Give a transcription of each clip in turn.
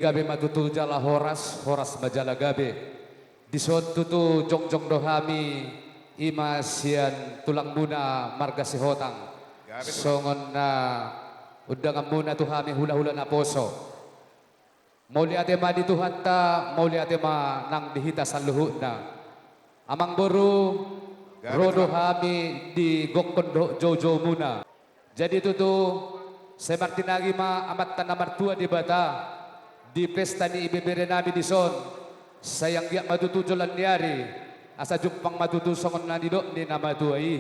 Gabe matutu jala horas majala gabe. Disot tutu jongjong dohami ima sian tulang muna marga si hotang. Songon na udang muna tuhami hula-hula na poso. Mauli ate ma dituhat ta, mauli ate ma nang dihita sa luhut na. Amang boru rodo hami di gokkondo jojo muna. Jadi tutu saya martinagi ma amat tanamar tua di bata. Di pesta ni ibibire namin di son sayang dia matutujulan niyari asa jumpang matutusongon na nidok ni namatuai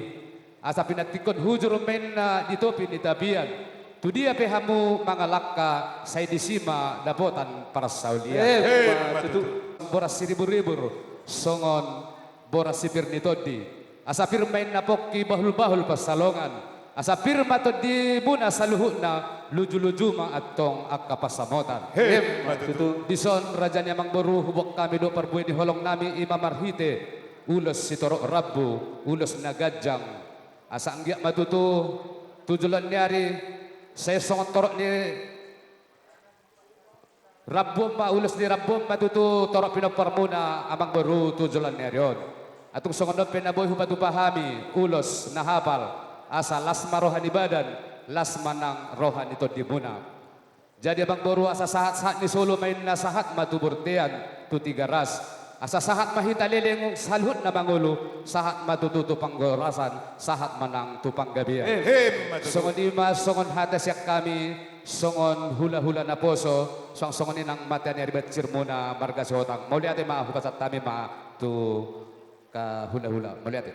asa pinatikon hujur men na dito pinitabian tu dia pehamu mangalakka say disima dapotan para saulian boras siribur-ribur songon boras sipir nitodi asa pirmain na pokki bahul-bahul pasalongan asa pirma to di muna sa luhut na luju-luju ma atong akapasamotan. Matutu dison raja niya mangburu hubok kami do parbuay di holong nami imamarhite ulos si toro rabbu ulos na gadyang asa anggiya matutu tujulan niyari saya songon toro ni rabbu ma ulos ni rabbu matutu toro pinoparmuna amang baru tujulan niyari atong songon do penaboy hubatu pahami ulos na hapal asa lasma rohani badan lasma nang rohan ito di muna. Jadi abang boru asa sahat-sahat ni solo main na sahat matuburtian tu tiga ras. Asa sahat mahita leleng salhut na mangulo sahat matututo panggorasan sahat manang tupang gabian. Songon ima songon hatas yak kami songon hula-hula na poso songon inang matian ya ribet sirmuna marga si hotang. Mauli ate ma hubasat tami ma tu ka hula-hula. Mauli ate.